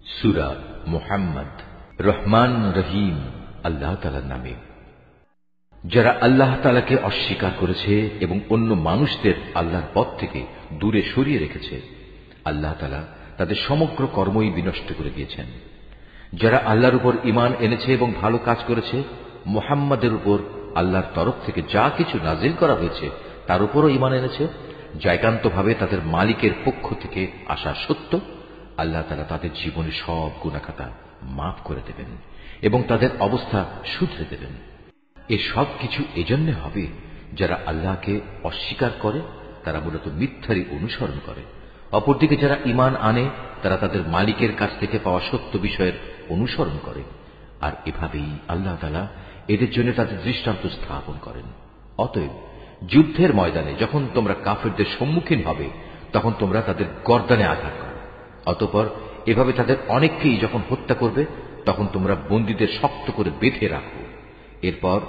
সূরা মুহাম্মদ। রহমান রহিম আল্লাহ তাআলার নামে। যারা আল্লাহ তাআলাকে অস্বীকার করেছে এবং অন্য মানুষদের আল্লাহর পথ থেকে দূরে সরিয়ে রেখেছে, আল্লাহ তাআলা তাদের সমগ্র কর্মই বিনষ্ট করে দিয়েছেন। যারা আল্লাহর উপর ঈমান এনেছে এবং ভালো কাজ করেছে, মুহাম্মাদের উপর আল্লাহর তরফ থেকে যা কিছু নাজিল করা হয়েছে তার উপরও ঈমান এনেছে, যা একান্তভাবে তাদের মালিকের পক্ষ থেকে আসা সত্য, আল্লাহ তাআলা তাদের জীবনের সব গুনাহখাতা মাফ করে দেবেন এবং তাদের অবস্থা শুধরে দেবেন। এ সব কিছু এজন্য হবে যারা আল্লাহকে অস্বীকার করে, তারা মূলত মিথ্যারই অনুসরণ করে। অপরদিকে যারা ঈমান আনে, তারা তাদের মালিকের কাছ থেকে পাওয়া সত্য বিষয়ের অনুসরণ করে। আর এভাবেই আল্লাহ তাআলা এদের জন্য তাদের দৃষ্টান্ত স্থাপন করেন। অতএব যুদ্ধের ময়দানে যখন তোমরা কাফেরদের সম্মুখীন হবে, তখন তোমরা তাদের গর্দানে আঘাত করো। অতঃপর এভাবে তাদের অনেককেই যখন হত্যা করবে, তখন তোমরা বন্দীদের শক্ত করে বেঁধে রাখো। এরপর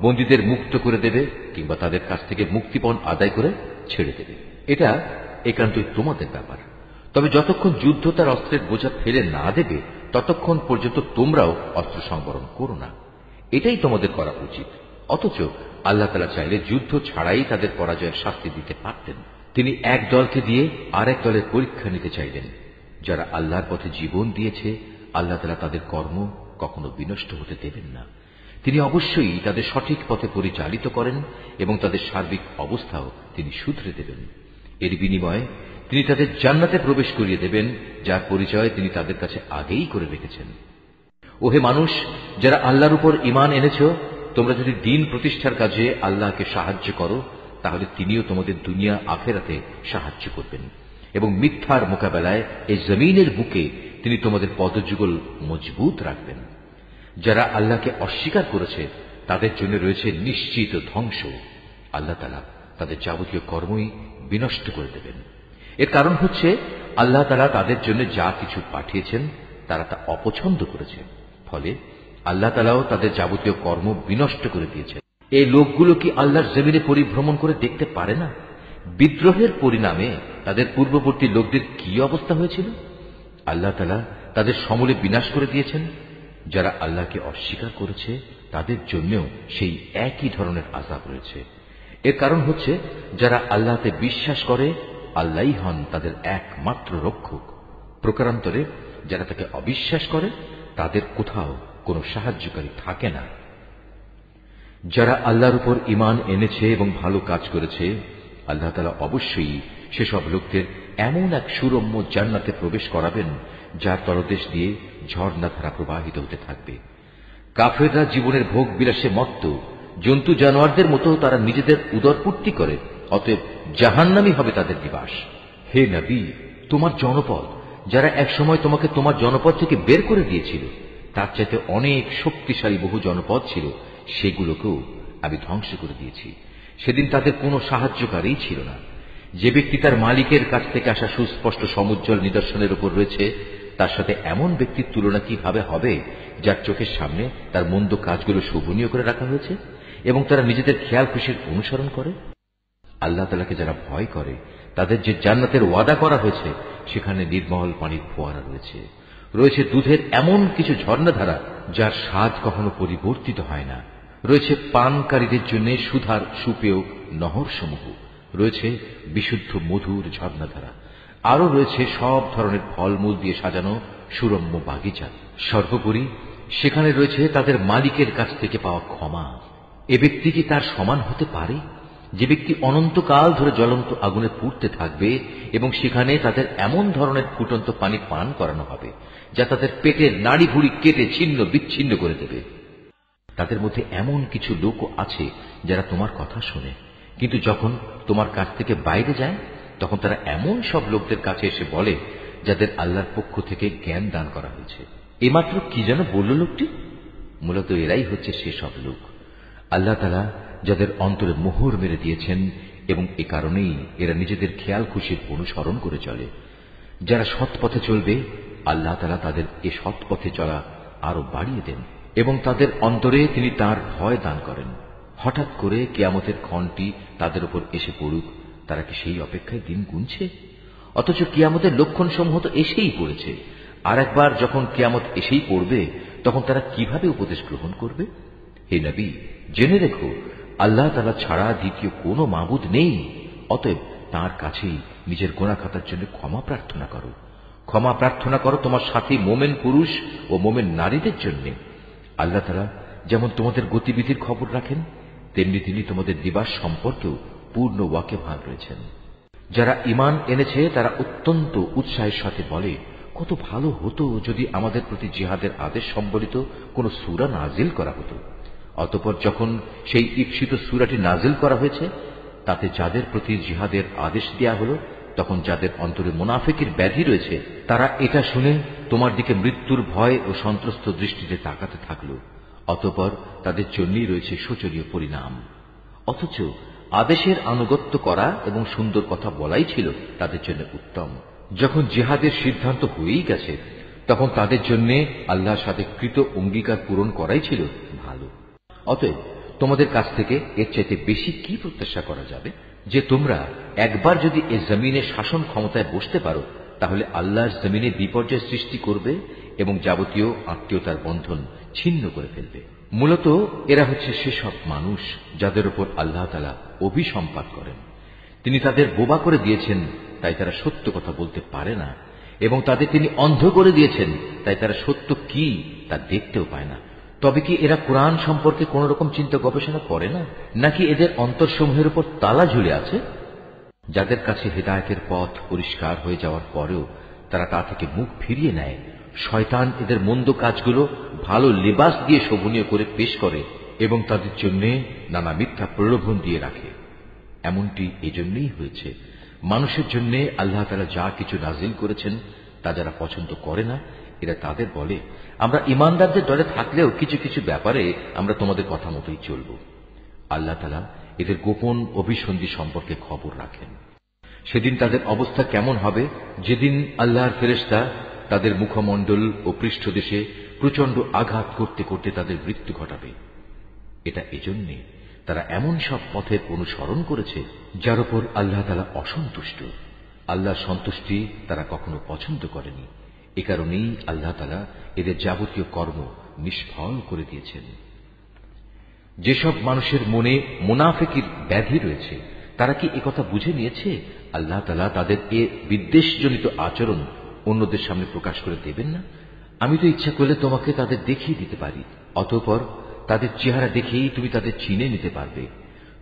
বন্দীদের মুক্ত করে দেবে কিংবা তাদের কাছ থেকে মুক্তিপণ আদায় করে ছেড়ে দেবে। এটা একান্তই তোমাদের ব্যাপার। তবে যতক্ষণ যুদ্ধ তার অস্ত্রের বোঝা ফেলে না দেবে, ততক্ষণ পর্যন্ত তোমরাও অস্ত্র সংবরণ করো না। এটাই তোমাদের করা উচিত। অথচ আল্লাহ তাআলা চাইলে যুদ্ধ ছাড়াই তাদের পরাজয়ের শাস্তি দিতে পারতেন। তিনি এক দলকে দিয়ে আরেক দলের পরীক্ষা নিতে চাইলেন। যারা আল্লাহর পথে জীবন দিয়েছে, আল্লাহ তাআলা তাদের কর্ম কখনো বিনষ্ট হতে দেবেন না। তিনি অবশ্যই তাদের সঠিক পথে পরিচালিত করেন এবং তাদের সার্বিক অবস্থাও তিনি শুধরে দেবেন। এর বিনিময়ে তিনি তাদের জান্নাতে প্রবেশ করিয়ে দেবেন, যার পরিচয় তিনি তাদের কাছে আগেই করে রেখেছেন। ওহে মানুষ, যারা আল্লাহর উপর ঈমান এনেছ, তোমরা যদি দ্বীন প্রতিষ্ঠার কাজে আল্লাহকে সাহায্য করো, তাহলে তিনিও তোমাদের দুনিয়া আখিরাতে সাহায্য করবেন এবং মিথ্যার মোকাবেলায় এই জমিনের বুকে তিনি তোমাদের পদযুগল মজবুত রাখবেন। যারা আল্লাহকে অস্বীকার করেছে, তাদের জন্য রয়েছে নিশ্চিত ধ্বংস। আল্লাহ তাআলা তাদের যাবতীয় কর্মই বিনষ্ট করে দেবেন। এর কারণ হচ্ছে আল্লাহ তাআলা তাদের জন্য যা কিছু পাঠিয়েছেন তারা তা অপছন্দ করেছে, ফলে আল্লাহ তাআলাও তাদের যাবতীয় কর্ম বিনষ্ট করে দিয়েছেন। এই লোকগুলো কি আল্লাহর জমিনে পরিভ্রমণ করে দেখতে পারে না? বিদ্রোহের পরিণামে তাদের পূর্ববর্তী লোকদের কি অবস্থা হয়েছিল? আল্লাহ তাআলা তাদের সমূলে বিনাশ করে দিয়েছেন। যারা আল্লাহকে অস্বীকার করেছে, তাদের জন্যও সেই একই ধরনের আযাব রয়েছে। এর কারণ হচ্ছে যারা আল্লাহতে বিশ্বাস করে, আল্লাহই হন তাদের একমাত্র রক্ষক। প্রকারান্তরে যারা তাকে অবিশ্বাস করে, তাদের কোথাও কোনো সাহায্যকারী থাকে না। যারা আল্লাহর উপর ঈমান এনেছে এবং ভালো কাজ করেছে, আল্লাহ তাআলা অবশ্যই সেসব লোকদের এমন এক সুরম্য জান্নাতে প্রবেশ করাবেন, যার তলদেশ দিয়ে ঝর্ণাধারা প্রবাহিত হতে থাকবে। কাফেররা জীবনের ভোগ বিলাসে মত্ত, জন্তু জানোয়ারদের মতো তারা নিজেদের উদরপূর্তি করে। অতএব জাহান্নামই হবে তাদের নিবাস। হে নবী, তোমার জনপদ যারা একসময় তোমাকে তোমার জনপদ থেকে বের করে দিয়েছিল, তার চাইতে অনেক শক্তিশালী বহু জনপদ ছিল, সেগুলোকেও আমি ধ্বংস করে দিয়েছি। সেদিন তাদের কোনো সাহায্যকারী ছিল না। যে ব্যক্তি তার মালিকের কাছ থেকে আসা সুস্পষ্ট সমুজ্জ্বল নিদর্শনের উপর রয়েছে, তার সাথে এমন ব্যক্তির তুলনা কিভাবে হবে যার চোখের সামনে তার মন্দ কাজগুলো শোভনীয় করে রাখা হয়েছে এবং তারা নিজেদের খেয়াল খুশির অনুসরণ করে? আল্লাহ তাআলাকে যারা ভয় করে, তাদের যে জান্নাতের ওয়াদা করা হয়েছে, সেখানে নির্মল পানির ফোয়ারা রয়েছে, রয়েছে দুধের এমন কিছু ঝর্ণাধারা যার স্বাদ কখনো পরিবর্তিত হয় না, রয়েছে পানকারীদের জন্য সুধার সুপেয় নহর সমূহ, রয়েছে বিশুদ্ধ মধুর ঝর্ণাধারা, আরো রয়েছে সব ধরনের ফলমূল দিয়ে সাজানো সুরম্য বাগিচা। সর্বোপরি সেখানে রয়েছে তাদের মালিকের কাছ থেকে পাওয়া ক্ষমা। এ ব্যক্তি কি তার সমান হতে পারে, যে ব্যক্তি অনন্তকাল ধরে জ্বলন্ত আগুনে পুড়তে থাকবে এবং সেখানে তাদের এমন ধরনের ফুটন্ত পানি পান করানো হবে যা তাদের পেটের নাড়ি ভুড়ি কেটে ছিন্ন বিচ্ছিন্ন করে দেবে? তাদের মধ্যে এমন কিছু লোকও আছে যারা তোমার কথা শোনে, কিন্তু যখন তোমার কাছ থেকে বাইরে যায়, তখন তারা এমন সব লোকদের কাছে এসে বলে যাদের আল্লাহর পক্ষ থেকে জ্ঞান দান করা হয়েছে, এমাত্র কি যেন বলল লোকটি? মূলত এরাই হচ্ছে সেসব লোক আল্লাহ তাআলা যাদের অন্তরে মোহর মেরে দিয়েছেন এবং এ কারণেই এরা নিজেদের খেয়াল খুশির অনুসরণ করে চলে। যারা সৎ পথে চলবে, আল্লাহ তাআলা তাদের এ সৎ পথে চলা আরো বাড়িয়ে দেন এবং তাদের অন্তরে তিনি তার ভয় দান করেন। হঠাৎ করে কিয়ামতের ক্ষণটি তাদের উপর এসে পড়ুক, তারা কি সেই অপেক্ষায় দিন গুনছে? অথচ কিয়ামতের লক্ষণ সমূহ তো এসেই পড়েছে। আর একবার যখন কিয়ামত এসেই পড়বে তখন তারা কিভাবে উপদেশ গ্রহণ করবে? হে নবী, জেনে রেখো, আল্লাহ তাআলা ছাড়া দ্বিতীয় কোনো মাবুদ নেই। অতএব তাঁর কাছেই নিজের গুনাহ খাতার জন্য ক্ষমা প্রার্থনা করো। ক্ষমা প্রার্থনা করো তোমার সাথী মোমেন পুরুষ ও মোমেন নারীদের জন্য। আল্লাহ তাআলা যেমন তোমাদের গতিবিধির খবর রাখেন, তেমনি তিনি তোমাদের দিবাস সম্পর্কেও পূর্ণ ওয়াকিবহাল রয়েছেন। যারা ঈমান এনেছে তারা অত্যন্ত উৎসাহের সাথে বলে, কত ভালো হতো যদি আমাদের প্রতি জিহাদের আদেশ সম্বলিত কোন সূরা নাজিল করা হতো। অতঃপর যখন সেই ঈপ্সিত সূরাটি নাজিল করা হয়েছে, তাতে যাদের প্রতি জিহাদের আদেশ দেয়া হলো, তখন যাদের অন্তরে মুনাফিকের ব্যাধি রয়েছে তারা এটা শুনে তোমার দিকে মৃত্যুর ভয় ও সন্ত্রস্ত দৃষ্টিতে তাকাতে থাকলো। অতঃপর তাদের জন্যই রয়েছে শোচনীয় পরিণাম। অথচ আদেশের আনুগত্য করা এবং সুন্দর কথা বলাই ছিল তাদের জন্য উত্তম। যখন জিহাদের সিদ্ধান্ত হয়েই গেছে, তখন তাদের জন্য আল্লাহর সাথে কৃত অঙ্গীকার পূরণ করাই ছিল ভালো। অতএব তোমাদের কাছ থেকে এর চাইতে বেশি কি প্রত্যাশা করা যাবে? যে তোমরা একবার যদি এ জমিনে শাসন ক্ষমতায় বসতে পারো, তাহলে আল্লাহর জমিনে বিপর্যয় সৃষ্টি করবে এবং যাবতীয় আত্মীয়তার বন্ধন ছিন্ন করে ফেলবে। মূলত এরা হচ্ছে সেসব মানুষ যাদের উপর আল্লাহ তাআলা অভিসম্পাত করেন। তিনি তাদের বোবা করে দিয়েছেন, তাই তারা সত্য কথা বলতে পারে না, এবং তাদের তিনি অন্ধ করে দিয়েছেন, তাই তারা সত্য কি তা দেখতেও পায় না। তবে কি এরা কোরআন সম্পর্কে কোন রকম চিন্তা গবেষণা করে না? নাকি এদের অন্তরসমূহের উপর তালা ঝুলে আছে? যাদের কাছে হেদায়েতের পথ পরিষ্কার হয়ে যাওয়ার পরেও তারা তা থেকে মুখ ফিরিয়ে নেয়, শয়তান এদের মন্দ কাজগুলো ভালো লেবাস দিয়ে শোভনীয় করে পেশ করে এবং তাদের জন্য নানা মিথ্যা প্রলোভন দিয়ে রাখে। এমনটি এজন্যই হয়েছে, মানুষের জন্য আল্লাহ তাআলা যা কিছু নাজিল করেছেন তা যারা পছন্দ করে না, এরা তাদের বলে, আমরা ঈমানদারদের দলে থাকলেও কিছু কিছু ব্যাপারে আমরা তোমাদের কথা মতোই চলব। আল্লাহ তাআলা এদের গোপন অভিসন্ধি সম্পর্কে খবর রাখেন। সেদিন তাদের অবস্থা কেমন হবে, যেদিন আল্লাহর ফেরেশতা তাদের মুখমণ্ডল ও পৃষ্ঠদেশে প্রচন্ড আঘাত করতে করতে তাদের মৃত্যু ঘটাবে। এটা এজন্যে তারা এমন সব পথের অনুসরণ করেছে যার উপর আল্লাহ তাআলা অসন্তুষ্ট। আল্লাহর সন্তুষ্টি তারা কখনো পছন্দ করেনি। এ কারণেই আল্লাহ তাআলা এদের যাবতীয় কর্ম নিষ্ফল করে দিয়েছেন। যেসব মানুষের মনে মুনাফিকের ব্যাধি রয়েছে, তারা কি একথা বুঝে নিয়েছে আল্লাহ তাআলা তাদের এ বিদ্বেষজনিত আচরণ অন্যদের সামনে প্রকাশ করে দেবেন না? আমি তো ইচ্ছা করলে তোমাকে তাদের দেখিয়ে দিতে পারি, অতঃপর তাদের চেহারা দেখেই তুমি তাদের চিনে নিতে পারবে।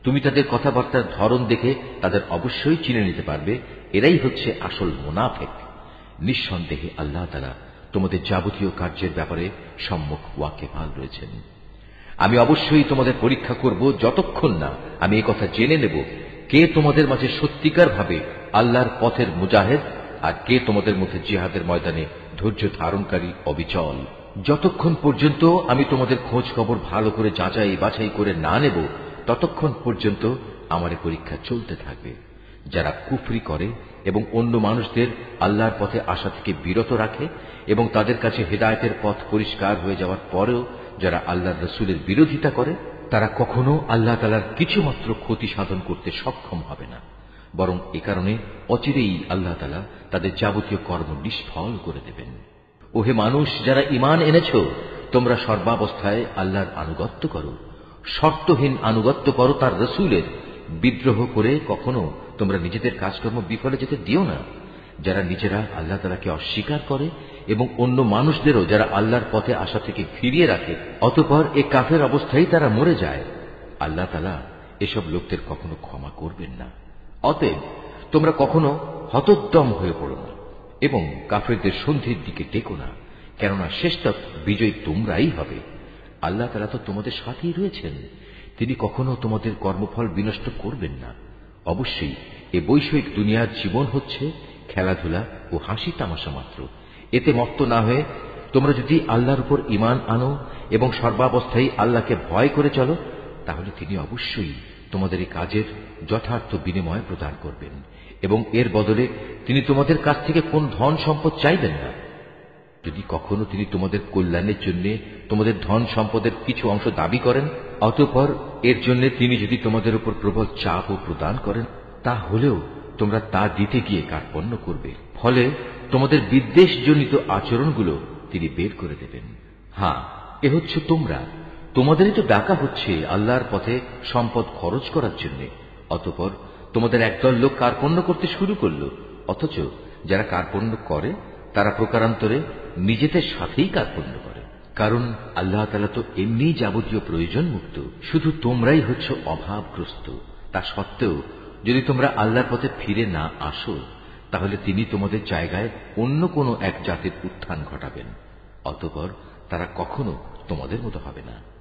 তুমি তাদের কথাবার্তার ধরন দেখে তাদের অবশ্যই চিনে নিতে পারবে এরাই হচ্ছে আসল মুনাফিক। নিঃসন্দেহে আল্লাহ তাআলা তোমাদের যাবতীয় কার্যের ব্যাপারে সম্মুখ ওয়াকিবহাল রয়েছেন। আমি অবশ্যই তোমাদের পরীক্ষা করব যতক্ষণ না আমি এই কথা জেনে নেব কে তোমাদের মাঝে সত্যিকার ভাবে আল্লাহর পথের মুজাহিদ আর কে তোমাদের মধ্যে জিহাদের ময়দানে ধৈর্য ধারণকারী অবিচল। যতক্ষণ পর্যন্ত আমি তোমাদের খোঁজ খবর ভালো করে যাচাই বাছাই করে না নেব, ততক্ষণ পর্যন্ত আমার এই পরীক্ষা চলতে থাকবে। যারা কুফরি করে এবং অন্য মানুষদের আল্লাহর পথে আসা থেকে বিরত রাখে এবং তাদের কাছে হেদায়েতের পথ পরিষ্কার হয়ে যাওয়ার পরেও যারা আল্লাহর রাসূলের বিরোধিতা করে, তারা কখনো আল্লাহ তাআলার কিছুমাত্র ক্ষতি সাধন করতে সক্ষম হবে না, বরং এ কারণে অচিরেই আল্লাহ তাআলা তাদের যাবতীয় কর্ম নিষ্ফল করে দেবেন। ওহে মানুষ, যারা ঈমান এনেছ, তোমরা সর্বাবস্থায় আল্লাহর আনুগত্য করো, শর্তহীন আনুগত্য করো তার রাসূলের। বিদ্রোহ করে কখনো তোমরা নিজেদের কাজকর্ম বিফলে যেতে দিও না। যারা নিজেরা আল্লাহ তাআলাকে অস্বীকার করে এবং অন্য মানুষদেরও যারা আল্লাহর পথে আসা থেকে ফিরিয়ে রাখে, অতঃপর এ কাফের অবস্থায় তারা মরে যায়, আল্লাহ তাআলা এসব লোকদের কখনো ক্ষমা করবেন না। অতএব তোমরা কখনো হতোদ্যম হয়ে পড়ো না এবং কাফেরদের সন্ধির দিকে টেকো না, কেননা শেষতক বিজয়ী তোমরাই হবে। আল্লাহ তাআলা তো তোমাদের সাথেই রয়েছেন, তিনি কখনো তোমাদের কর্মফল বিনষ্ট করবেন না। অবশ্যই এ বৈষয়িক দুনিয়ার জীবন হচ্ছে খেলাধুলা ও হাসি তামাশা মাত্র। এতে মত্ত না হয়ে তোমরা যদি আল্লাহর উপর ঈমান আনো এবং সর্বাবস্থায় আল্লাহকে ভয় করে চলো, তাহলে তিনি অবশ্যই তোমাদের এই কাজের যথার্থ বিনিময় প্রদান করবেন এবং এর বদলে তিনি তোমাদের কাছ থেকে কোন ধন সম্পদ চাইবেন না। যদি কখনো তিনি তোমাদের কল্যাণের জন্য তোমাদের ধন সম্পদের কিছু অংশ দাবি করেন, অতঃপর এর জন্য তিনি যদি তোমাদের উপর প্রবল চাপও প্রদান করেন, তাহলেও তোমরা তা দিতে গিয়ে কার্পণ্য করবে। ফলে তোমাদের বিদ্বেষজনিত আচরণগুলো তিনি বের করে দেবেন। হ্যাঁ, এ হচ্ছে তোমরা, তোমাদেরই তো ডাকা হচ্ছে আল্লাহর পথে সম্পদ খরচ করার জন্য। অতঃপর তোমাদের একদল লোক কার্পণ্য করতে শুরু করল, অথচ যারা কার্পণ্য করে তারা প্রকারান্তরে নিজেদের সাথেই কার্পণ্য করে। কারণ আল্লাহ তাআলা তো এমনি যাবতীয় প্রয়োজন মুক্ত, শুধু তোমরাই হচ্ছ অভাবগ্রস্ত। তা সত্ত্বেও যদি তোমরা আল্লাহর পথে ফিরে না আসো, তাহলে তিনি তোমাদের জায়গায় অন্য কোনো এক জাতির উত্থান ঘটাবেন। অতঃপর তারা কখনো তোমাদের মতো হবে না।